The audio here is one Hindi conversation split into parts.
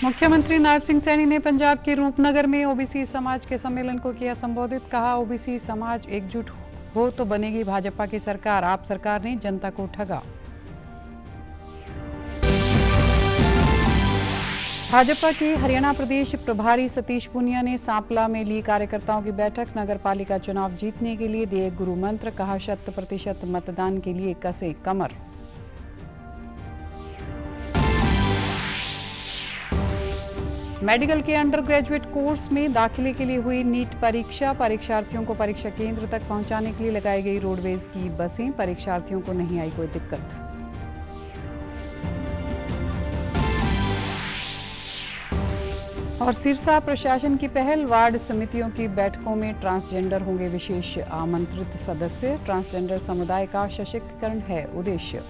मुख्यमंत्री नायब सिंह सैनी ने पंजाब के रूपनगर में ओबीसी समाज के सम्मेलन को किया संबोधित। कहा, ओबीसी समाज एकजुट हो तो बनेगी भाजपा की सरकार। आप सरकार ने जनता को ठगा। भाजपा के हरियाणा प्रदेश प्रभारी सतीश पूनिया ने सांपला में ली कार्यकर्ताओं की बैठक। नगरपालिका चुनाव जीतने के लिए दिए गुरु मंत्र। कहा, 100% मतदान के लिए कसे कमर। मेडिकल के अंडर ग्रेजुएट कोर्स में दाखिले के लिए हुई नीट परीक्षा। परीक्षार्थियों को परीक्षा केंद्र तक पहुंचाने के लिए लगाई गई रोडवेज की बसें। परीक्षार्थियों को नहीं आई कोई दिक्कत। और सिरसा प्रशासन की पहल, वार्ड समितियों की बैठकों में ट्रांसजेंडर होंगे विशेष आमंत्रित सदस्य। ट्रांसजेंडर समुदाय का सशक्तिकरण है उद्देश्य।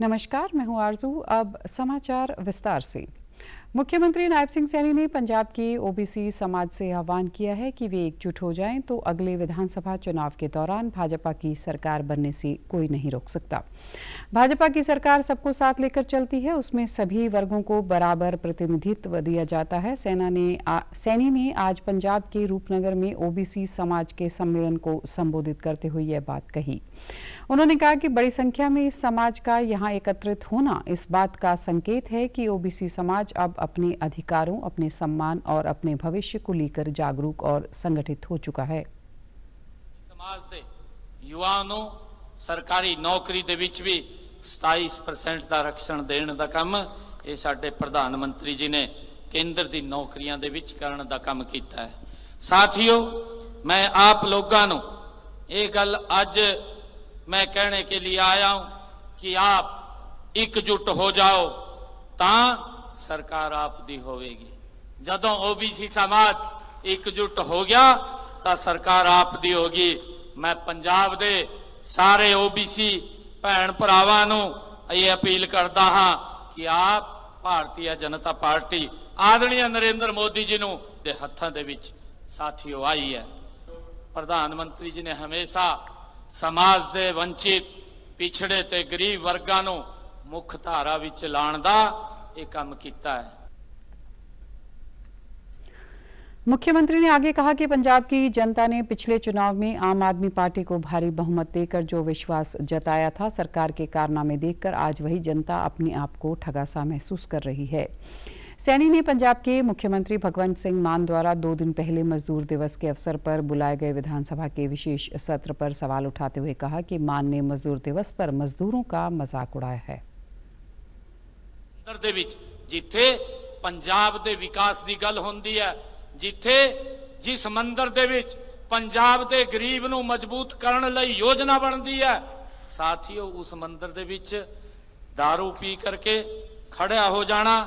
नमस्कार, मैं हूं आरजू। अब समाचार विस्तार से। मुख्यमंत्री नायब सिंह सैनी ने पंजाब के ओबीसी समाज से आह्वान किया है कि वे एकजुट हो जाएं तो अगले विधानसभा चुनाव के दौरान भाजपा की सरकार बनने से कोई नहीं रोक सकता। भाजपा की सरकार सबको साथ लेकर चलती है, उसमें सभी वर्गों को बराबर प्रतिनिधित्व दिया जाता है। सैनी ने आज पंजाब के रूपनगर में ओबीसी समाज के सम्मेलन को संबोधित करते हुए यह बात कही। उन्होंने कहा कि बड़ी संख्या में इस समाज का यहाँ एकत्रित होना इस बात का संकेत है कि ओबीसी समाज अब अपने अधिकारों, अपने सम्मान और अपने भविष्य को लेकर जागरूक और संगठित हो चुका है। समाज के युवाओं सरकारी नौकरी दे विच भी 27% का आरक्षण देने का काम ये साडे प्रधानमंत्री जी ने केंद्र की नौकरियां दे विच करने का काम किया है। साथियों, मैं आप लोगों को ये गल अज मैं कहने के लिए आया हूं कि आप एकजुट हो जाओ ता सरकार आप दी होगी। जदों ओबीसी समाज एकजुट हो गया तो सरकार आप दी होगी। मैं पंजाब दे सारे ओबीसी भैन भरावां नूं ये अपील करता हाँ कि आप भारतीय जनता पार्टी आदरणीय नरेंद्र मोदी जी नूं दे हत्थां दे विच साथियों आई है। प्रधानमंत्री जी ने हमेशा समाज दे वंचित पिछड़े ते गरीब वर्गां नूं मुख धारा विच लाण दा ये काम कीता है। मुख्यमंत्री ने आगे कहा कि पंजाब की जनता ने पिछले चुनाव में आम आदमी पार्टी को भारी बहुमत देकर जो विश्वास जताया था, सरकार के कारनामे देखकर आज वही जनता अपने आप को ठगा सा महसूस कर रही है। सैनी ने पंजाब के मुख्यमंत्री भगवंत सिंह मान द्वारा 2 दिन पहले मजदूर दिवस के अवसर पर बुलाए गए विधानसभा के विशेष सत्र पर सवाल उठाते हुए कहा कि मान ने मजदूर दिवस पर मजदूरों का मजाक उड़ाया है। जिथे पंजाब दे विकास की गल होंदी है, जिथे जिस मंदिर दे विच पंजाब दे गरीब नूं मजबूत करने लई योजना बनती है, साथियों उस मंदिर दे विच दारू पी करके खड़ा हो जाना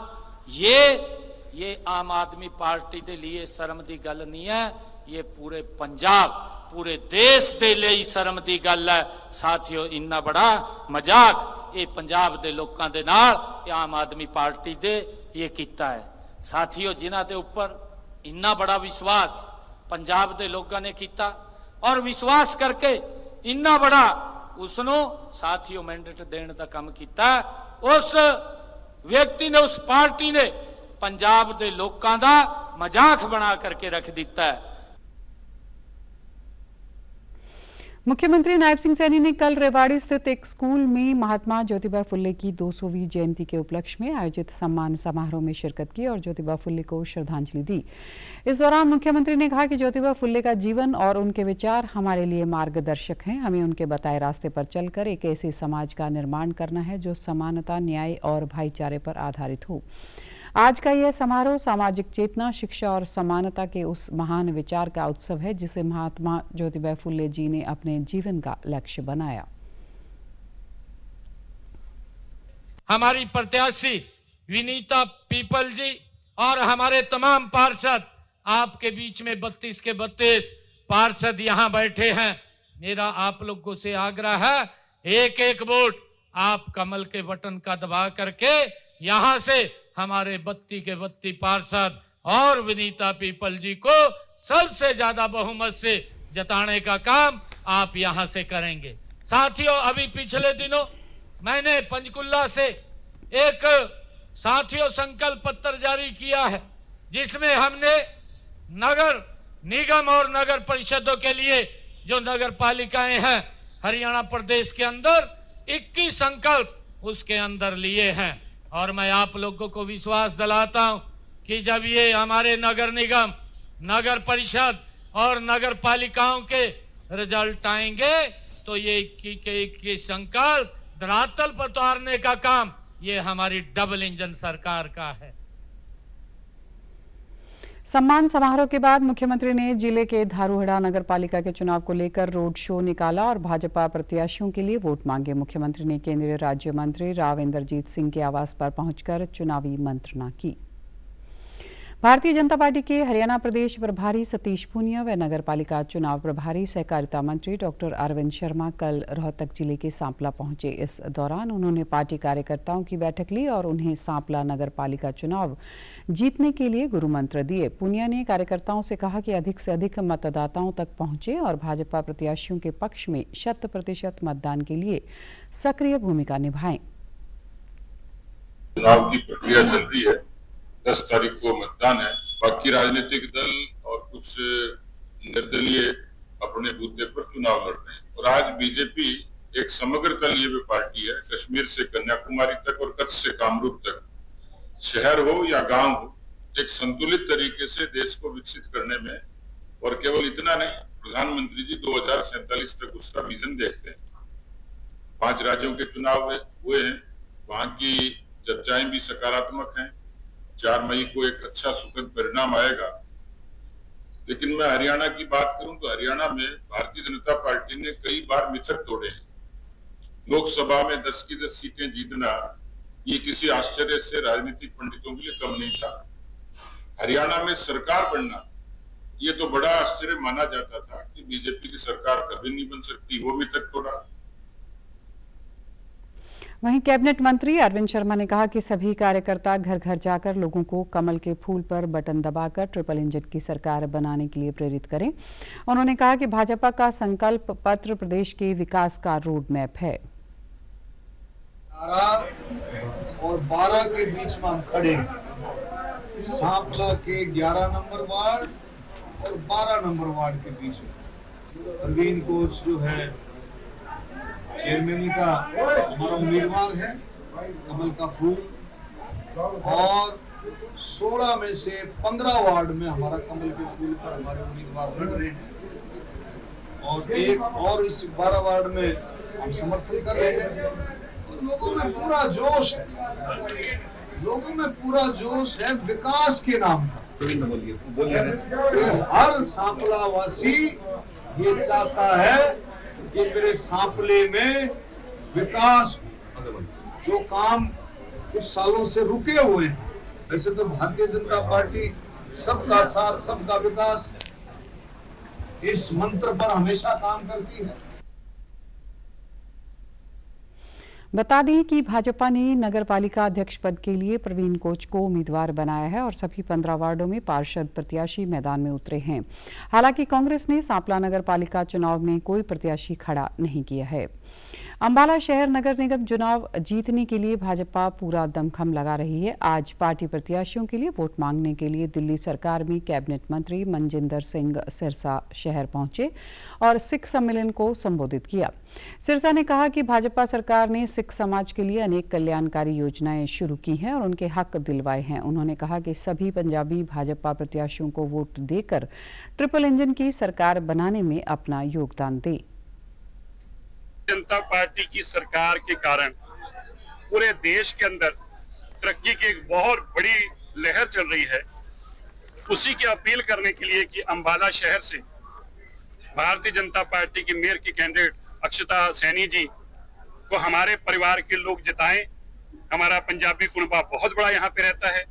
ये आम आदमी पार्टी के लिए शर्म की गल नहीं है। ये पूरे पंजाब पूरे देश के लिए शर्म की गल है। साथियों, इन्ना बड़ा मजाक ये पंजाब के लोगों के नाल आम आदमी पार्टी दे ये किया है। साथियों, जिन्हां दे ऊपर इन्ना बड़ा विश्वास पंजाब के लोगों ने किया और विश्वास करके इन्ना बड़ा उसनों साथियों मैंडेट देने का काम किया, उस व्यक्ति ने उस पार्टी ने पंजाब के लोगों का मजाक बना करके रख दिता है। मुख्यमंत्री नायब सिंह सैनी ने कल रेवाड़ी स्थित एक स्कूल में महात्मा ज्योतिबा फुले की 200वीं जयंती के उपलक्ष्य में आयोजित सम्मान समारोह में शिरकत की और ज्योतिबा फुले को श्रद्धांजलि दी। इस दौरान मुख्यमंत्री ने कहा कि ज्योतिबा फुले का जीवन और उनके विचार हमारे लिए मार्गदर्शक हैं। हमें उनके बताए रास्ते पर चलकर एक ऐसे समाज का निर्माण करना है जो समानता, न्याय और भाईचारे पर आधारित हो। आज का यह समारोह सामाजिक चेतना, शिक्षा और समानता के उस महान विचार का उत्सव है जिसे महात्मा ज्योतिबा फुले जी ने अपने जीवन का लक्ष्य बनाया। हमारी प्रत्याशी विनीता पीपल जी और हमारे तमाम पार्षद, आपके बीच में 32 के 32 पार्षद यहाँ बैठे हैं। मेरा आप लोगों से आग्रह है, एक एक वोट आप कमल के बटन का दबा करके यहाँ से हमारे 32 के 32 पार्षद और विनीता पीपल जी को सबसे ज्यादा बहुमत से जताने का काम आप यहां से करेंगे। साथियों, अभी पिछले दिनों मैंने पंचकुला से एक साथियों संकल्प पत्र जारी किया है, जिसमें हमने नगर निगम और नगर परिषदों के लिए जो नगर पालिकाएं हैं हरियाणा प्रदेश के अंदर 21 संकल्प उसके अंदर लिए हैं। और मैं आप लोगों को विश्वास दिलाता हूं कि जब ये हमारे नगर निगम, नगर परिषद और नगर पालिकाओं के रिजल्ट आएंगे तो ये 21 संकल्प धरातल पर उतारने का काम ये हमारी डबल इंजन सरकार का है। सम्मान समारोह के बाद मुख्यमंत्री ने जिले के धारूहेड़ा नगर पालिका के चुनाव को लेकर रोड शो निकाला और भाजपा प्रत्याशियों के लिए वोट मांगे। मुख्यमंत्री ने केंद्रीय राज्य मंत्री राव इंद्रजीत सिंह के आवास पर पहुंचकर चुनावी मंत्रणा की। भारतीय जनता पार्टी के हरियाणा प्रदेश प्रभारी सतीश पूनिया व नगर पालिका चुनाव प्रभारी सहकारिता मंत्री डॉक्टर अरविंद शर्मा कल रोहतक जिले के सांपला पहुंचे। इस दौरान उन्होंने पार्टी कार्यकर्ताओं की बैठक ली और उन्हें सांपला नगर पालिका चुनाव जीतने के लिए गुरु मंत्र दिए। पूनिया ने कार्यकर्ताओं से कहा कि अधिक से अधिक मतदाताओं तक पहुंचे और भाजपा प्रत्याशियों के पक्ष में 100% मतदान के लिए सक्रिय भूमिका निभाएं। चुनाव की प्रक्रिया चल रही है, 10 तारीख को मतदान है। बाकी राजनीतिक दल और कुछ निर्दलीय अपने बूते पर चुनाव लड़ रहे हैं और आज बीजेपी एक समग्र दलीय पार्टी है। कश्मीर से कन्याकुमारी तक और कच्छ से कामरूप तक, शहर हो या गांव हो, एक संतुलित तरीके से देश को विकसित करने में, और केवल इतना नहीं, प्रधानमंत्री जी 2047 तक उसका विजन देखते हैं। 5 राज्यों के चुनाव हुए हैं, वहां की चर्चाएं भी सकारात्मक हैं। 4 मई को एक अच्छा सुखद परिणाम आएगा। लेकिन मैं हरियाणा की बात करूं तो हरियाणा में भारतीय जनता पार्टी ने कई बार मिथक तोड़े हैं। लोकसभा में 10 की 10 सीटें जीतना ये किसी आश्चर्य से राजनीतिक पंडितों के लिए कम नहीं था। हरियाणा में सरकार बनना ये तो बड़ा आश्चर्य माना जाता था कि बीजेपी की सरकार कभी नहीं बन सकती, वो मिथक तोड़ा। वहीं कैबिनेट मंत्री अरविंद शर्मा ने कहा कि सभी कार्यकर्ता घर घर जाकर लोगों को कमल के फूल पर बटन दबाकर ट्रिपल इंजन की सरकार बनाने के लिए प्रेरित करें। उन्होंने कहा कि भाजपा का संकल्प पत्र प्रदेश के विकास का रोड मैप है। 11 और 12 के बीच में हम खड़े हैं, सांपला के 11 नंबर वार्ड और 12 नंबर वार्ड के बीच में। प्रवीण कोच जो है चेयरमैनी का हमारा उम्मीदवार है, कमल का फूल, और 16 में से 15 वार्ड में हमारा कमल के फूल पर हमारे उम्मीदवार लड़ रहे हैं और एक और इस 12 वार्ड में हम समर्थन कर रहे हैं। तो लोगों में पूरा जोश है, लोगों में पूरा जोश है विकास के नाम का। हर सांपला वासी ये चाहता है कि मेरे सांपले में विकास, जो काम कुछ सालों से रुके हुए हैं। वैसे तो भारतीय जनता पार्टी सबका साथ सबका विकास इस मंत्र पर हमेशा काम करती है। बता दें कि भाजपा ने नगर पालिका अध्यक्ष पद के लिए प्रवीण कोच को उम्मीदवार बनाया है और सभी 15 वार्डों में पार्षद प्रत्याशी मैदान में उतरे हैं। हालांकि कांग्रेस ने सांपला नगर पालिका चुनाव में कोई प्रत्याशी खड़ा नहीं किया है। अंबाला शहर नगर निगम चुनाव जीतने के लिए भाजपा पूरा दमखम लगा रही है। आज पार्टी प्रत्याशियों के लिए वोट मांगने के लिए दिल्ली सरकार में कैबिनेट मंत्री मनजिंदर सिंह सिरसा शहर पहुंचे और सिख सम्मेलन को संबोधित किया। सिरसा ने कहा कि भाजपा सरकार ने सिख समाज के लिए अनेक कल्याणकारी योजनाएं शुरू की हैं और उनके हक दिलवाए हैं। उन्होंने कहा कि सभी पंजाबी भाजपा प्रत्याशियों को वोट देकर ट्रिपल इंजन की सरकार बनाने में अपना योगदान दें। जनता पार्टी की सरकार के कारण पूरे देश के अंदर तरक्की की एक बहुत बड़ी लहर चल रही है। उसी की अपील करने के लिए कि अंबाला शहर से भारतीय जनता पार्टी की मेयर की कैंडिडेट अक्षता सैनी जी को हमारे परिवार के लोग जिताएं। हमारा पंजाबी कुनबा बहुत बड़ा यहाँ पे रहता है,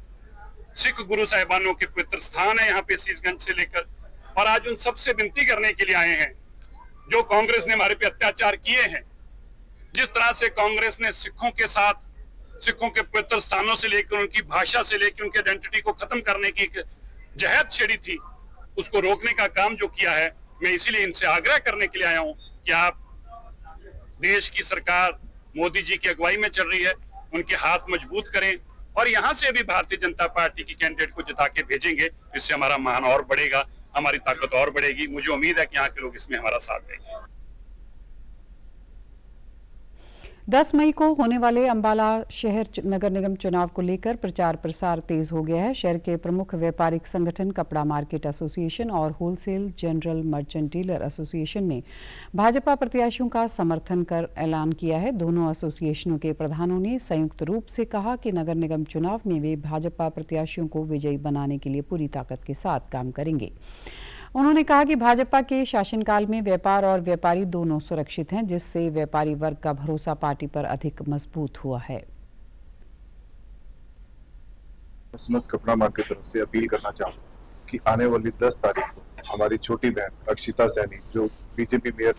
सिख गुरु साहिबानों के पवित्र स्थान है यहाँ पे शीशगंज से लेकर, और आज उन सबसे विनती करने के लिए आए हैं जो कांग्रेस ने हमारे पे अत्याचार किए हैं। जिस तरह से कांग्रेस ने सिखों के साथ, सिखों के पवित्र स्थानों से लेकर उनकी भाषा से लेकर उनकी आइडेंटिटी को खत्म करने की एक जहद छेड़ी थी, उसको रोकने का काम जो किया है, मैं इसीलिए इनसे आग्रह करने के लिए आया हूं कि आप देश की सरकार मोदी जी की अगुवाई में चल रही है, उनके हाथ मजबूत करें और यहाँ से भी भारतीय जनता पार्टी की कैंडिडेट को जिता के भेजेंगे। इससे हमारा मान और बढ़ेगा, हमारी ताकत और बढ़ेगी। मुझे उम्मीद है कि यहाँ के लोग इसमें हमारा साथ देंगे। 10 मई को होने वाले अंबाला शहर नगर निगम चुनाव को लेकर प्रचार प्रसार तेज हो गया है। शहर के प्रमुख व्यापारिक संगठन कपड़ा मार्केट एसोसिएशन और wholesale general merchant dealer association ने भाजपा प्रत्याशियों का समर्थन कर ऐलान किया है। दोनों एसोसिएशनों के प्रधानों ने संयुक्त रूप से कहा कि नगर निगम चुनाव में वे भाजपा प्रत्याशियों को विजयी बनाने के लिए पूरी ताकत के साथ काम करेंगे। उन्होंने कहा कि भाजपा के शासनकाल में व्यापार और व्यापारी दोनों सुरक्षित हैं, जिससे व्यापारी वर्ग का भरोसा पार्टी पर अधिक मजबूत हुआ है। समस्त कपड़ा मार्केट की तरफ से अपील करना चाहूँ कि आने वाली 10 तारीख को हमारी छोटी बहन अक्षिता सैनी जो बीजेपी मेयर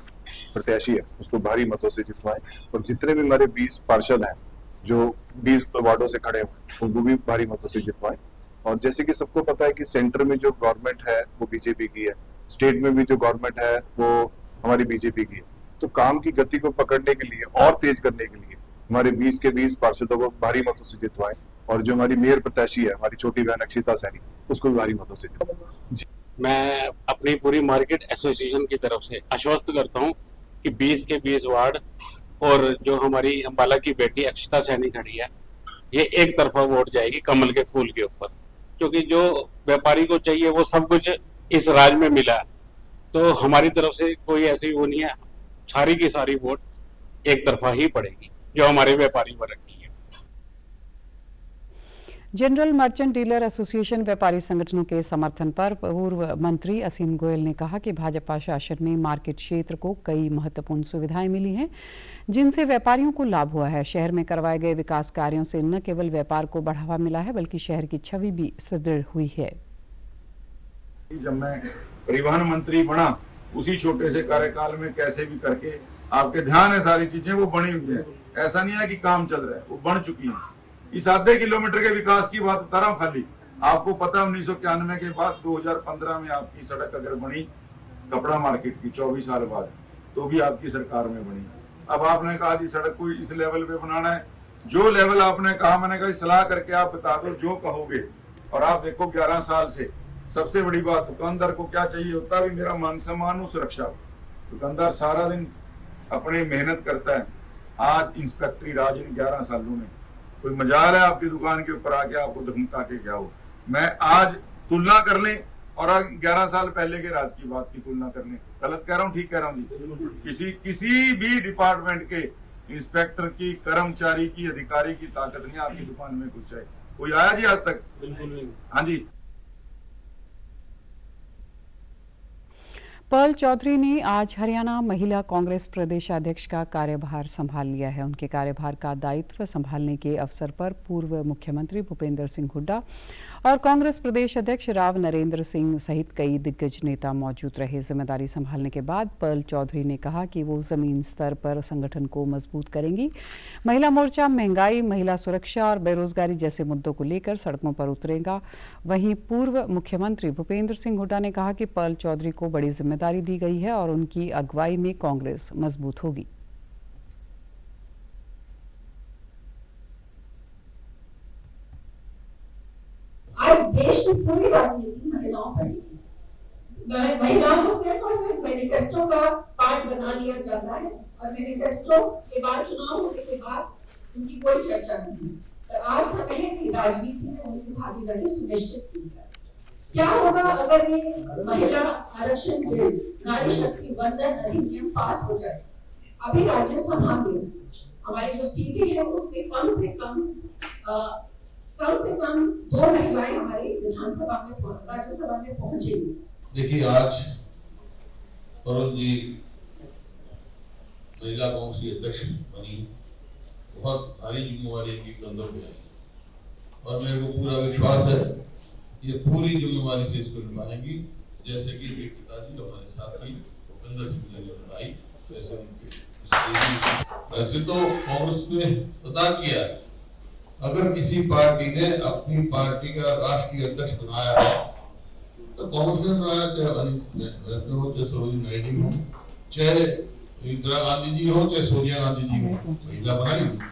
प्रत्याशी है उसको भारी मतों से जितवाएं और जितने भी हमारे 20 पार्षद हैं जो 20 वार्डों से खड़े हुए उनको भी भारी मतों से जितवाएं। और जैसे कि सबको पता है कि सेंटर में जो गवर्नमेंट है वो बीजेपी की है, स्टेट में भी जो गवर्नमेंट है वो हमारी बीजेपी की है, तो काम की गति को पकड़ने के लिए और तेज करने के लिए हमारे 20 के 20 पार्षदों को भारी मतों से जितवाएं और जो हमारी मेयर प्रत्याशी है हमारी छोटी बहन अक्षिता सैनी उसको भी भारी मतों से जितवाएं। मैं अपनी पूरी मार्केट एसोसिएशन की तरफ से आश्वस्त करता हूं कि 20 के 20 वार्ड और जो हमारी अंबाला की बेटी अक्षिता सैनी खड़ी है ये एक तरफा वोट जाएगी कमल के फूल के ऊपर, क्योंकि जो व्यापारी को चाहिए वो सब कुछ इस राज में मिला है। तो हमारी तरफ से कोई ऐसी वो नहीं है, सारी की सारी वोट एक तरफा ही पड़ेगी जो हमारे व्यापारी वर्ग की है। जनरल मर्चेंट डीलर एसोसिएशन व्यापारी संगठनों के समर्थन पर पूर्व मंत्री असीम गोयल ने कहा कि भाजपा शासन में मार्केट क्षेत्र को कई महत्वपूर्ण सुविधाएं मिली हैं जिनसे व्यापारियों को लाभ हुआ है। शहर में करवाए गए विकास कार्यों से न केवल व्यापार को बढ़ावा मिला है बल्कि शहर की छवि भी सुदृढ़ हुई है। जब मैं परिवहन मंत्री बना उसी छोटे से कार्यकाल में कैसे भी करके आपके ध्यान है सारी चीजें वो बनी हुई है। ऐसा नहीं है कि काम चल रहा है, वो बन चुकी है। इस आधे किलोमीटर के विकास की बात बता रहा हूँ खाली। आपको पता है 1991 के बाद 2015 में आपकी सड़क अगर बनी कपड़ा मार्केट की 24 साल बाद तो भी आपकी सरकार में बनी। अब आपने कहा जी सड़क को इस लेवल पे बनाना है, जो लेवल आपने कहा मैंने कहा सलाह करके आप बता दो जो कहोगे। और आप देखो 11 साल से सबसे बड़ी बात दुकानदार को क्या चाहिए होता है, मेरा मान सम्मान हो, सुरक्षा हो। दुकानदार सारा दिन अपनी मेहनत करता है। आज इंस्पेक्टरी राज इन 11 सालों में कोई मजाल है आपकी दुकान के ऊपर आके आपको धमका के क्या हो। मैं आज तुलना कर लें और 11 साल पहले के राज की बात की तुलना कर लें, गलत कह रहा हूँ ठीक कह रहा हूँ जी? किसी भी डिपार्टमेंट के इंस्पेक्टर की, कर्मचारी की, अधिकारी की ताकत नहीं आपकी दुकान में कुछ है। कोई आया जी आज तक? हाँ जी। पर्ल चौधरी ने आज हरियाणा महिला कांग्रेस प्रदेशाध्यक्ष का कार्यभार संभाल लिया है। उनके कार्यभार का दायित्व संभालने के अवसर पर पूर्व मुख्यमंत्री भूपेंद्र सिंह हुड्डा और कांग्रेस प्रदेश अध्यक्ष राव नरेंद्र सिंह सहित कई दिग्गज नेता मौजूद रहे। जिम्मेदारी संभालने के बाद पर्ल चौधरी ने कहा कि वो जमीन स्तर पर संगठन को मजबूत करेंगी। महिला मोर्चा महंगाई, महिला सुरक्षा और बेरोजगारी जैसे मुद्दों को लेकर सड़कों पर उतरेगा। वहीं पूर्व मुख्यमंत्री भूपेंद्र सिंह हुड्डा ने कहा कि पर्ल चौधरी को बड़ी जिम्मेदारी दी गई है और उनकी अगुवाई में कांग्रेस मजबूत होगी। आज देश की पूरी राजनीति महिलाओं पर है। महिलाओं को सिर्फ और सिर्फ मैनिफेस्टो का पार्ट बना दिया जाता है और मैनिफेस्टो के बाद चुनाव होने के बाद उनकी कोई चर्चा नहीं। तो आज समय है कि राजनीति में उनकी भागीदारी सुनिश्चित की जाए। क्या होगा अगर ये महिला आरक्षण बिल, नारी शक्ति वंदन अधिनियम पास हो जाए? अभी राज्यसभा में हमारी जो सीटें हैं उसमें कम से कम 2 महिलाएं हमारी विधानसभा में, राज्यसभा में पहुंचेंगी। देखिए आज पर्ल जी महिला कांग्रेस की अध्यक्ष बनी, बहुत भारी जिम्मेवारी इनकी कंधों पे आई और मेरे को पूरा विश्वास है ये पूरी जिम्मेवारी से इसको निभाएंगी। जैसे कि मेरे पिताजी हमारे साथ ही भूपेंद्र सिंह जी ने निभाई वैसे उनके। वैसे तो कांग्रेस ने सदा किया है, अगर किसी पार्टी ने अपनी पार्टी का राष्ट्रीय अध्यक्ष बनाया है तो कांग्रेस ने बनाया, चाहे वैसे हो, चाहे सरोजिनी नायडू हो, चाहे इंदिरा गांधी जी हो चाहे सोनिया गांधी जी हो, महिला बनाई थी।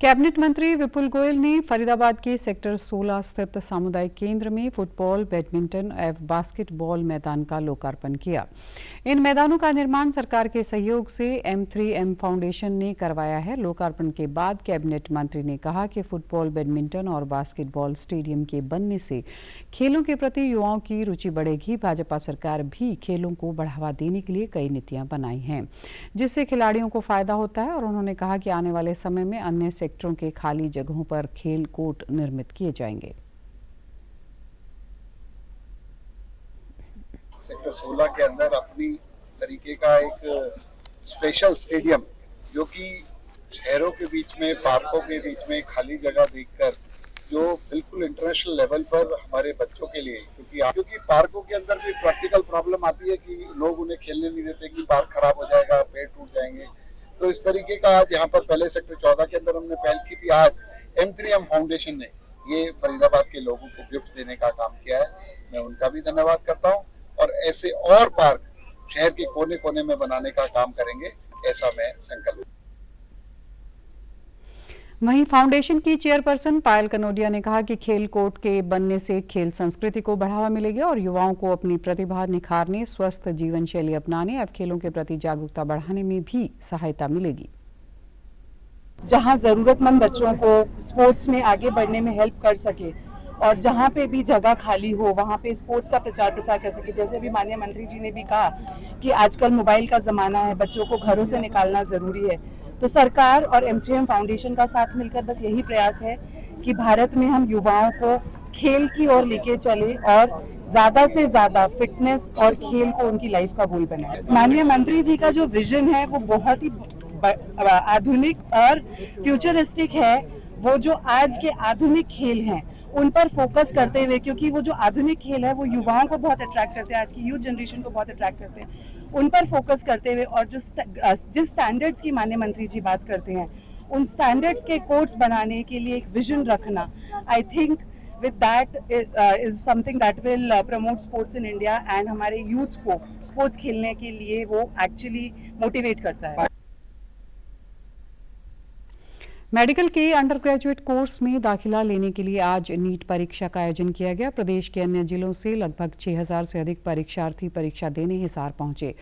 कैबिनेट मंत्री विपुल गोयल ने फरीदाबाद के सेक्टर 16 स्थित सामुदायिक केंद्र में फुटबॉल, बैडमिंटन एवं बास्केटबॉल मैदान का लोकार्पण किया। इन मैदानों का निर्माण सरकार के सहयोग से M3M फाउंडेशन ने करवाया है। लोकार्पण के बाद कैबिनेट मंत्री ने कहा कि फुटबॉल, बैडमिंटन और बास्केटबॉल स्टेडियम के बनने से खेलों के प्रति युवाओं की रुचि बढ़ेगी। भाजपा सरकार भी खेलों को बढ़ावा देने के लिए कई नीतियां बनाई हैं, जिससे खिलाड़ियों को फायदा होता है। और उन्होंने कहा कि आने वाले समय में अन्य सेक्टरों के खाली जगहों पर खेल कोर्ट निर्मित किए जाएंगे। सेक्टर 16 के अंदर अपनी तरीके का एक स्पेशल स्टेडियम, जो कि शहरों के बीच में, पार्कों के बीच में खाली जगह देखकर जो बिल्कुल इंटरनेशनल लेवल पर हमारे बच्चों के लिए, क्योंकि पार्कों के अंदर भी प्रैक्टिकल प्रॉब्लम आती है कि लोग उन्हें खेलने नहीं देते कि पार्क खराब हो जाएगा, पेड़ टूट जाएंगे। तो इस तरीके का आज यहाँ पर पहले सेक्टर 14 के अंदर हमने पहल की थी। आज M3M फाउंडेशन ने ये फरीदाबाद के लोगों को गिफ्ट देने का काम किया है। मैं उनका भी धन्यवाद करता हूँ और ऐसे और पार्क शहर के कोने कोने में बनाने का काम करेंगे, ऐसा मैं संकल्प। वहीं फाउंडेशन की चेयरपर्सन पायल कनोडिया ने कहा कि खेल कोर्ट के बनने से खेल संस्कृति को बढ़ावा मिलेगा और युवाओं को अपनी प्रतिभा निखारने, स्वस्थ जीवन शैली अपनाने और खेलों के प्रति जागरूकता बढ़ाने में भी सहायता मिलेगी। जहां जरूरतमंद बच्चों को स्पोर्ट्स में आगे बढ़ने में हेल्प कर सके और जहां पे भी जगह खाली हो वहां पे स्पोर्ट्स का प्रचार प्रसार कर सके। जैसे अभी माननीय मंत्री जी ने भी कहा कि आजकल मोबाइल का ज़माना है, बच्चों को घरों से निकालना ज़रूरी है। तो सरकार और M3M फाउंडेशन का साथ मिलकर बस यही प्रयास है कि भारत में हम युवाओं को खेल की ओर लेके चले और ज़्यादा से ज़्यादा फिटनेस और खेल को उनकी लाइफ का गोल बनाए। माननीय मंत्री जी का जो विजन है वो बहुत ही आधुनिक और फ्यूचरिस्टिक है। वो जो आज के आधुनिक खेल हैं उन पर फोकस करते हुए, क्योंकि वो जो आधुनिक खेल है वो युवाओं को बहुत अट्रैक्ट करते हैं, आज की यूथ जनरेशन को बहुत अट्रैक्ट करते हैं, उन पर फोकस करते हुए और जिस स्टैंडर्ड्स की माननीय मंत्री जी बात करते हैं उन स्टैंडर्ड्स के कोर्स बनाने के लिए एक विजन रखना, I think with that is something that will promote sports in India and हमारे यूथ को स्पोर्ट्स खेलने के लिए वो एक्चुअली मोटिवेट करता है। मेडिकल के अंडर ग्रेजुएट कोर्स में दाखिला लेने के लिए आज नीट परीक्षा का आयोजन किया गया। प्रदेश के अन्य जिलों से लगभग 6000 से अधिक परीक्षार्थी परीक्षा देने हिसार पहुंचे।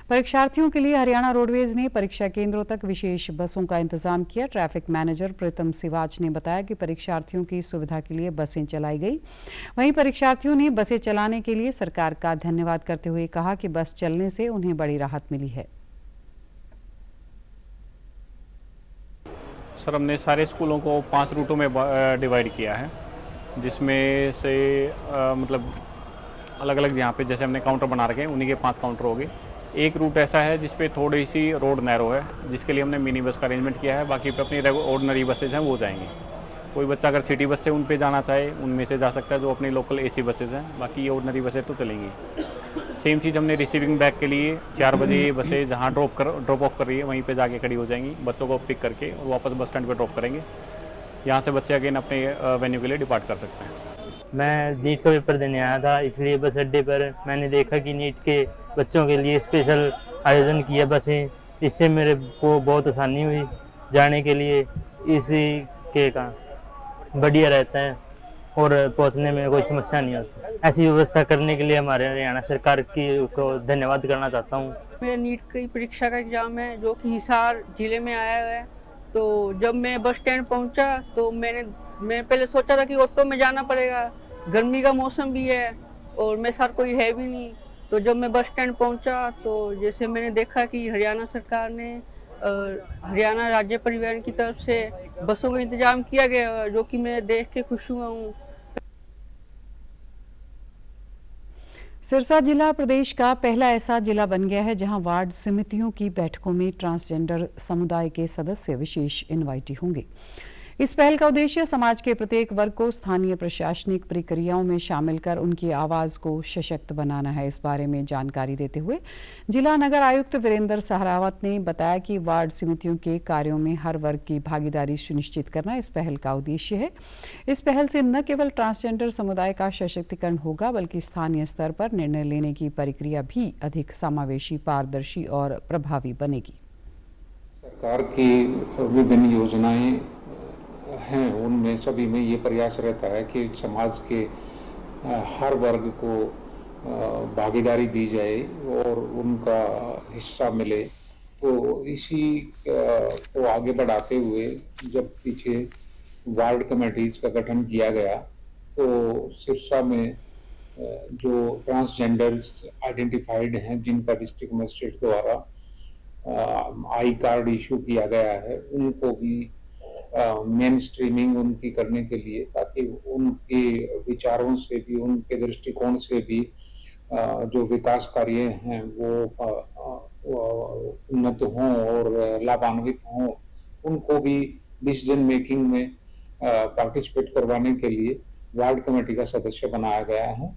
परीक्षार्थियों के लिए हरियाणा रोडवेज ने परीक्षा केंद्रों तक विशेष बसों का इंतजाम किया। ट्रैफिक मैनेजर प्रीतम सिवाच ने बताया कि परीक्षार्थियों की सुविधा के लिए बसें चलाई गई। वहीं परीक्षार्थियों ने बसें चलाने के लिए सरकार का धन्यवाद करते हुए कहा कि बस चलने से उन्हें बड़ी राहत मिली है। सर, हमने सारे स्कूलों को 5 रूटों में डिवाइड किया है, जिसमें से मतलब अलग अलग यहाँ पे जैसे हमने काउंटर बना रखे हैं उन्हीं के 5 काउंटर हो गए। एक रूट ऐसा है जिस पे थोड़ी सी रोड नैरो है, जिसके लिए हमने मिनी बस का अरेंजमेंट किया है। बाकी पे अपनी ऑर्डिनरी बसेज हैं वो जाएंगी। कोई बच्चा अगर सिटी बस से उन पे जाना चाहे उनमें से जा सकता है, जो अपनी लोकल AC बसेज हैं। बाकी ये ऑर्डिनरी बसें तो चलेंगी। सेम चीज़ हमने रिसीविंग बैग के लिए 4 बजे बसें जहाँ ड्रॉप ऑफ कर रही है वहीं पे जाके खड़ी हो जाएंगी। बच्चों को पिक करके और वापस बस स्टैंड पे ड्रॉप करेंगे। यहाँ से बच्चे अगेन अपने वेन्यू के लिए डिपार्ट कर सकते हैं। मैं नीट का पेपर देने आया था, इसलिए बस अड्डे पर मैंने देखा कि नीट के बच्चों के लिए स्पेशल आयोजन किया बसें। इससे मेरे को बहुत आसानी हुई जाने के लिए। इसी के का बढ़िया रहता है और पहुंचने में कोई समस्या नहीं होती। ऐसी व्यवस्था करने के लिए हमारे हरियाणा सरकार की को धन्यवाद करना चाहता हूँ। मेरा नीट की परीक्षा का एग्ज़ाम है जो कि हिसार ज़िले में आया है। तो जब मैं बस स्टैंड पहुँचा तो मैं पहले सोचा था कि ऑटो में जाना पड़ेगा, गर्मी का मौसम भी है और मेरे साथ कोई है भी नहीं। तो जब मैं बस स्टैंड पहुँचा तो जैसे मैंने देखा कि हरियाणा सरकार ने हरियाणा राज्य परिवहन की तरफ से बसों का इंतजाम किया गया, जो कि मैं देख के खुश हुआ हूँ। सिरसा जिला प्रदेश का पहला ऐसा जिला बन गया है जहां वार्ड समितियों की बैठकों में ट्रांसजेंडर समुदाय के सदस्य विशेष इनवाइटी होंगे। इस पहल का उद्देश्य समाज के प्रत्येक वर्ग को स्थानीय प्रशासनिक प्रक्रियाओं में शामिल कर उनकी आवाज को सशक्त बनाना है। इस बारे में जानकारी देते हुए जिला नगर आयुक्त वीरेंद्र सहरावत ने बताया कि वार्ड समितियों के कार्यों में हर वर्ग की भागीदारी सुनिश्चित करना इस पहल का उद्देश्य है। इस पहल से न केवल ट्रांसजेंडर समुदाय का सशक्तिकरण होगा बल्कि स्थानीय स्तर पर निर्णय लेने की प्रक्रिया भी अधिक समावेशी, पारदर्शी और प्रभावी बनेगी। सरकार की विभिन्न योजनाएं हैं, उनमें सभी में ये प्रयास रहता है कि समाज के हर वर्ग को भागीदारी दी जाए और उनका हिस्सा मिले। तो इसी को आगे बढ़ाते हुए जब पीछे वार्ड कमेटीज का गठन किया गया तो सिरसा में जो ट्रांसजेंडर्स आइडेंटिफाइड हैं, जिनका डिस्ट्रिक्ट मजिस्ट्रेट द्वारा आई कार्ड इशू किया गया है, उनको भी मेन स्ट्रीमिंग उनकी करने के लिए, ताकि उनके विचारों से भी, उनके दृष्टिकोण से भी जो विकास कार्य हैं वो उन्नत हों और लाभान्वित हों। उनको भी डिसीजन मेकिंग में पार्टिसिपेट करवाने के लिए वार्ड कमेटी का सदस्य बनाया गया है।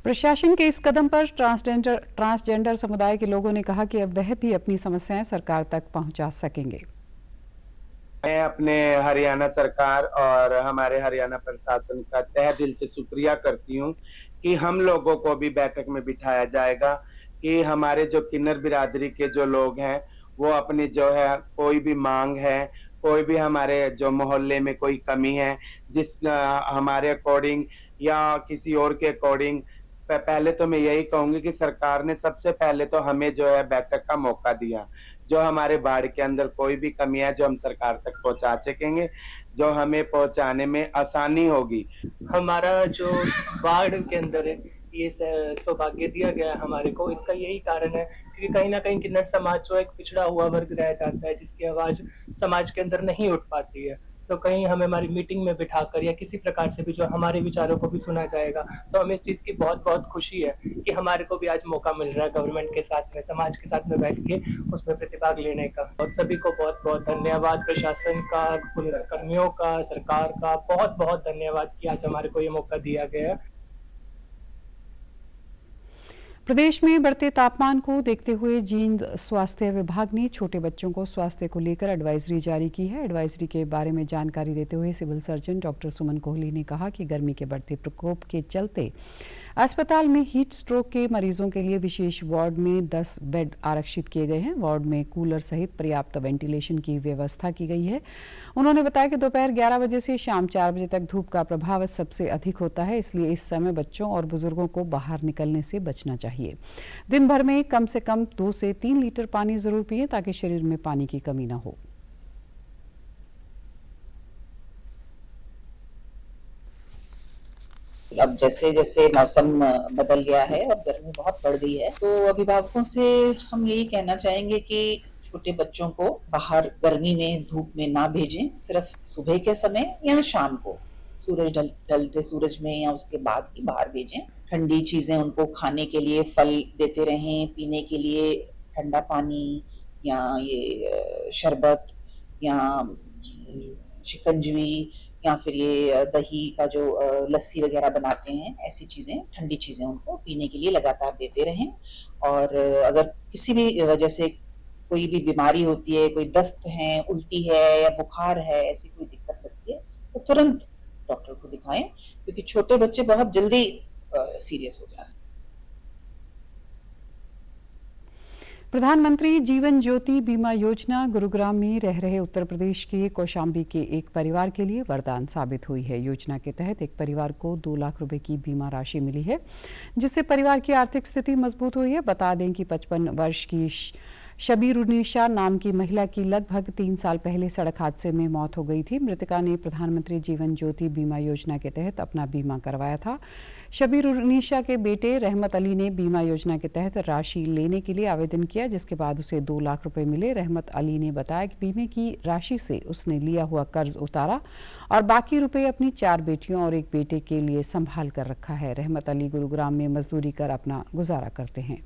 प्रशासन के इस कदम पर ट्रांसजेंडर समुदाय के लोगों ने कहा कि अब वह भी अपनी समस्याएं सरकार तक पहुंचा सकेंगे। मैं अपने हरियाणा सरकार और हमारे हरियाणा प्रशासन का तहे दिल से शुक्रिया करती हूं कि हम लोगों को भी बैठक में बिठाया जाएगा कि हमारे जो किन्नर बिरादरी के जो लोग हैं वो अपनी जो है कोई भी मांग है, कोई भी हमारे जो मोहल्ले में कोई कमी है, जिस हमारे अकॉर्डिंग या किसी और के अकॉर्डिंग, पहले तो मैं यही कहूंगी कि सरकार ने सबसे पहले तो हमें जो है बैठक का मौका दिया। जो हमारे वार्ड के अंदर कोई भी कमी है जो हम सरकार तक पहुंचा सकेंगे, जो हमें पहुंचाने में आसानी होगी। हमारा जो वार्ड के अंदर ये सौभाग्य दिया गया है हमारे को, इसका यही कारण है क्योंकि कहीं ना कहीं किन्नर समाज जो एक पिछड़ा हुआ वर्ग रह जाता है, जिसकी आवाज समाज के अंदर नहीं उठ पाती है। तो कहीं हमें हमारी मीटिंग में बिठाकर या किसी प्रकार से भी जो हमारे विचारों को भी सुना जाएगा, तो हमें इस चीज की बहुत बहुत खुशी है कि हमारे को भी आज मौका मिल रहा है गवर्नमेंट के साथ में, समाज के साथ में बैठ के उसमें प्रतिभाग लेने का। और सभी को बहुत बहुत धन्यवाद, प्रशासन का, पुलिसकर्मियों का, सरकार का बहुत बहुत धन्यवाद कि आज हमारे को ये मौका दिया गया है। प्रदेश में बढ़ते तापमान को देखते हुए जींद स्वास्थ्य विभाग ने छोटे बच्चों को स्वास्थ्य को लेकर एडवाइजरी जारी की है। एडवाइजरी के बारे में जानकारी देते हुए सिविल सर्जन डॉक्टर सुमन कोहली ने कहा कि गर्मी के बढ़ते प्रकोप के चलते अस्पताल में हीट स्ट्रोक के मरीजों के लिए विशेष वार्ड में 10 बेड आरक्षित किए गए हैं। वार्ड में कूलर सहित पर्याप्त वेंटिलेशन की व्यवस्था की गई है। उन्होंने बताया कि दोपहर 11 बजे से शाम 4 बजे तक धूप का प्रभाव सबसे अधिक होता है, इसलिए इस समय बच्चों और बुजुर्गों को बाहर निकलने से बचना चाहिए। दिन भर में कम से कम 2 से 3 लीटर पानी जरूर पिएं ताकि शरीर में पानी की कमी न हो। अब जैसे जैसे मौसम बदल गया है और गर्मी बहुत बढ़ गई है, तो अभिभावकों से हम यही कहना चाहेंगे कि छोटे बच्चों को बाहर गर्मी में धूप में ना भेजें। सिर्फ सुबह के समय या शाम को सूरज ढलते सूरज में या उसके बाद ही बाहर भेजें। ठंडी चीजें उनको खाने के लिए फल देते रहें, पीने के लिए ठंडा पानी या ये शरबत या शिकंजवी या फिर ये दही का जो लस्सी वगैरह बनाते हैं, ऐसी चीजें, ठंडी चीजें उनको पीने के लिए लगातार देते रहें। और अगर किसी भी वजह से कोई भी बीमारी होती है, कोई दस्त है, उल्टी है या बुखार है, ऐसी कोई दिक्कत लगती है तो तुरंत डॉक्टर को दिखाएं, क्योंकि छोटे बच्चे बहुत जल्दी सीरियस हो जाते हैं। प्रधानमंत्री जीवन ज्योति बीमा योजना गुरुग्राम में रह रहे उत्तर प्रदेश के कौशाम्बी के एक परिवार के लिए वरदान साबित हुई है। योजना के तहत एक परिवार को 2 लाख रुपए की बीमा राशि मिली है, जिससे परिवार की आर्थिक स्थिति मजबूत हुई है। बता दें कि 55 वर्ष की शबीरुन्निसा नाम की महिला की लगभग 3 साल पहले सड़क हादसे में मौत हो गई थी। मृतका ने प्रधानमंत्री जीवन ज्योति बीमा योजना के तहत अपना बीमा करवाया था। शबीरुन्निसा के बेटे रहमत अली ने बीमा योजना के तहत राशि लेने के लिए आवेदन किया, जिसके बाद उसे 2 लाख रुपए मिले। रहमत अली ने बताया कि बीमे की राशि से उसने लिया हुआ कर्ज उतारा और बाकी रुपए अपनी 4 बेटियों और एक बेटे के लिए संभाल कर रखा है। रहमत अली गुरुग्राम में मजदूरी कर अपना गुजारा करते हैं।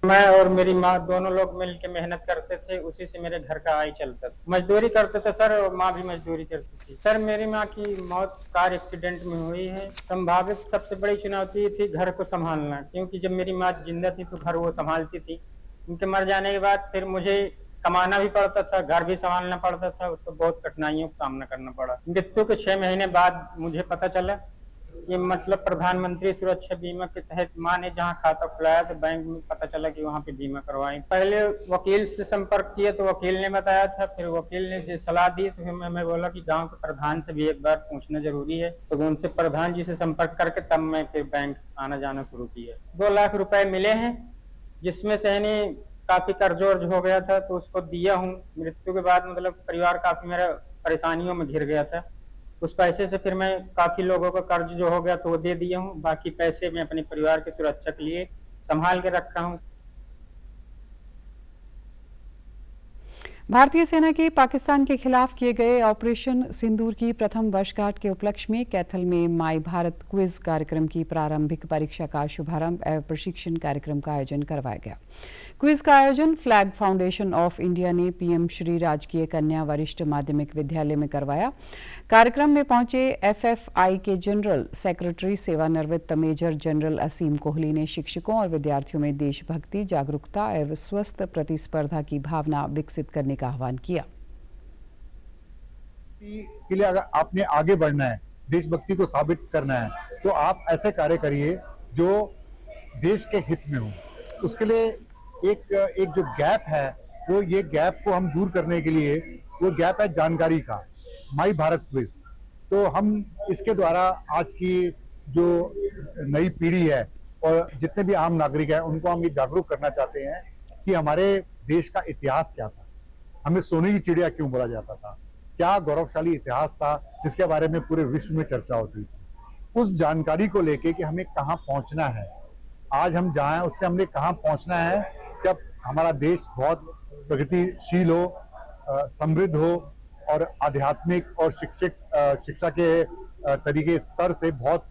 मैं और मेरी माँ दोनों लोग मिलकर मेहनत करते थे, उसी से मेरे घर का आय चलता था। मजदूरी करते थे सर, और माँ भी मजदूरी करती थी। सर मेरी माँ की मौत कार एक्सीडेंट में हुई है। संभावित सबसे बड़ी चुनौती थी घर को संभालना, क्योंकि जब मेरी माँ जिंदा थी तो घर वो संभालती थी। उनके मर जाने के बाद फिर मुझे कमाना भी पड़ता था, घर भी संभालना पड़ता था, तो बहुत कठिनाइयों का सामना करना पड़ा। मृत्यु के 6 महीने बाद मुझे पता चला, ये मतलब प्रधानमंत्री सुरक्षा बीमा के तहत माँ ने जहाँ खाता खुलाया तो बैंक में पता चला कि वहाँ पे बीमा करवाएं। पहले वकील से संपर्क किया तो वकील ने बताया था, फिर वकील ने जो सलाह दी तो फिर मैं बोला कि गांव के प्रधान से भी एक बार पूछना जरूरी है। तो उनसे प्रधान जी से संपर्क करके तब मैं फिर बैंक आना जाना शुरू किया। 2 लाख रुपए मिले हैं, जिसमें से काफी कर्ज हो गया था तो उसको दिया हूँ। मृत्यु के बाद मतलब परिवार काफी मेरा परेशानियों में घिर गया था। उस पैसे से फिर मैं काफी लोगों का कर्ज जो हो गया तो वो दे दिया हूँ। बाकी पैसे मैं अपने परिवार की सुरक्षा के लिए संभाल के रखा हूँ। भारतीय सेना के पाकिस्तान के खिलाफ किए गए ऑपरेशन सिंदूर की प्रथम वर्षगांठ के उपलक्ष्य में कैथल में माई भारत क्विज कार्यक्रम की प्रारंभिक परीक्षा का शुभारंभ एवं प्रशिक्षण कार्यक्रम का आयोजन करवाया गया। क्विज का आयोजन फ्लैग फाउंडेशन ऑफ इंडिया ने पीएम श्री राजकीय कन्या वरिष्ठ माध्यमिक विद्यालय में करवाया। कार्यक्रम में पहुंचे एफएफआई के जनरल सेक्रेटरी सेवानिवृत्त मेजर जनरल असीम कोहली ने शिक्षकों और विद्यार्थियों में देशभक्ति, जागरूकता एवं स्वस्थ प्रतिस्पर्धा की भावना विकसित करने का आह्वान किया। के लिए अगर आपने आगे बढ़ना है, देशभक्ति को साबित करना है, तो आप ऐसे कार्य करिए जो देश के हित में हो। उसके लिए एक जो गैप है, वो ये गैप को हम दूर करने के लिए वो गैप है जानकारी का, माई भारत क्विज। तो हम इसके द्वारा आज की जो नई पीढ़ी है और जितने भी आम नागरिक हैं उनको हम ये जागरूक करना चाहते हैं कि हमारे देश का इतिहास क्या था, हमें सोने की चिड़िया क्यों बोला जाता था, क्या गौरवशाली इतिहास था जिसके बारे में पूरे विश्व में चर्चा होती थी। उस जानकारी को लेके कि हमें कहाँ पहुंचना है, आज हम जहाँ हैं उससे हमने कहाँ पहुंचना है जब हमारा देश बहुत प्रगतिशील हो, समृद्ध हो और आध्यात्मिक और शिक्षा के तरीके स्तर से बहुत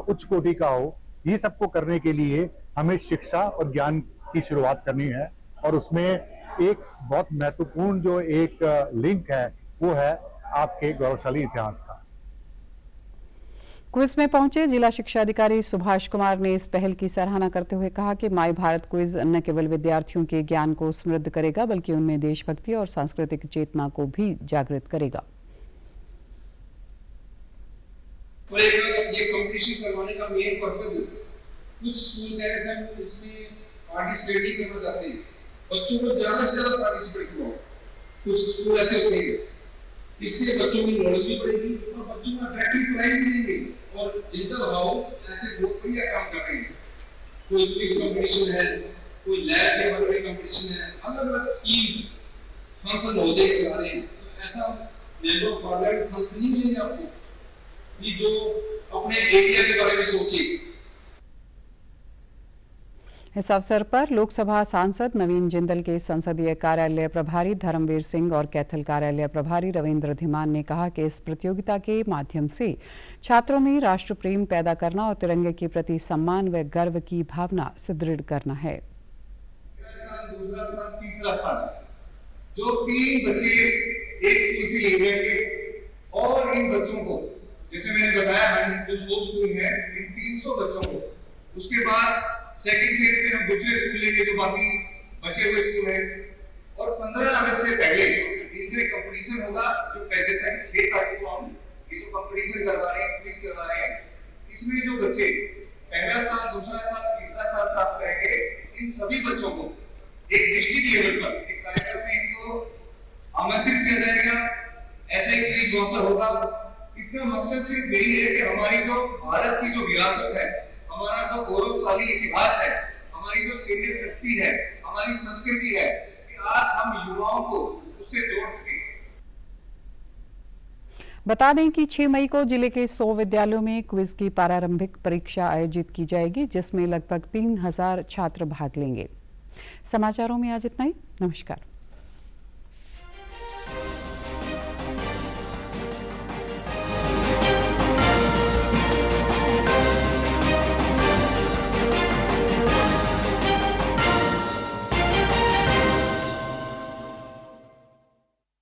उच्च कोटि का हो। ये सबको करने के लिए हमें शिक्षा और ज्ञान की शुरुआत करनी है और उसमें एक बहुत महत्वपूर्ण जो एक लिंक है वो है आपके गौरवशाली इतिहास का। क्विज में पहुंचे जिला शिक्षा अधिकारी सुभाष कुमार ने इस पहल की सराहना करते हुए कहा कि माई भारत क्विज न केवल विद्यार्थियों के ज्ञान को समृद्ध करेगा बल्कि उनमें देशभक्ति और सांस्कृतिक चेतना को भी जागृत करेगा। ये कंपटीशन करवाने का मेन पर्पस कुछ स्कूल हैं इसमें पार्टिसिपेट नहीं करना चाहते हैं, बच्चों को ज्यादा से ज्यादा पार्टिसिपेट करो। कुछ स्कूल ऐसे होते हैं, इससे बच्चों की नॉलेज भी बढ़ेगी और बच्चों को अट्रैक्टिव पढ़ाई भी मिलेगी और जिनका हाउस ऐसे बहुत बढ़िया काम कर रहे हैं। कोई क्विज कंपटीशन है, कोई लैब के बारे में कंपटीशन है, अलग अलग स्कीम्स संसद महोदय चला रहे हैं। तो ऐसा मेंबर ऑफ पार्लियामेंट संसद नहीं मिलेंगे आपको कि जो अपने एरिया के बारे में सोचे। इस अवसर पर लोकसभा सांसद नवीन जिंदल के संसदीय कार्यालय प्रभारी धर्मवीर सिंह और कैथल कार्यालय प्रभारी रविंद्र धीमान ने कहा कि इस प्रतियोगिता के माध्यम से छात्रों में राष्ट्र प्रेम पैदा करना और तिरंगे के प्रति सम्मान व गर्व की भावना सुदृढ़ करना है। जो 3 बच्चे एक स्कूल से ले गए और इन बच्चों को जैसे मैंने बताया जो 100 स्कूल है इन 300 बच्चों को उसके बाद सेकंड फेज में हम दूसरे स्कूल लेंगे जो बाकी बचे हुए स्कूल हैं और 15 अगस्त से पहले इनका कंपटीशन होगा जो जैसा कि 6 तारीख को हम ये जो कंपटीशन करवा रहे हैं, क्विज करवा रहे हैं, इसमें जो बच्चे पहला स्थान, दूसरा स्थान, तीसरा स्थान प्राप्त करेंगे इन सभी बच्चों को एक डिस्ट्रिक्ट लेवल पर एक कार्यक्रम में इनको आमंत्रित किया जाएगा। ऐसे ही क्विज वहां पर होगा। इसका मकसद सिर्फ यही है कि हमारी जो भारत की जो विरासत है, हमारा जो गौरवशाली इतिहास है, हमारी जो सैन्य शक्ति है, हमारी संस्कृति है, कि आज हम युवाओं को उससे जोड़ सकें। बता दें कि 6 मई को जिले के 100 विद्यालयों में क्विज की प्रारंभिक परीक्षा आयोजित की जाएगी जिसमें लगभग 3000 छात्र भाग लेंगे। समाचारों में आज इतना ही। नमस्कार।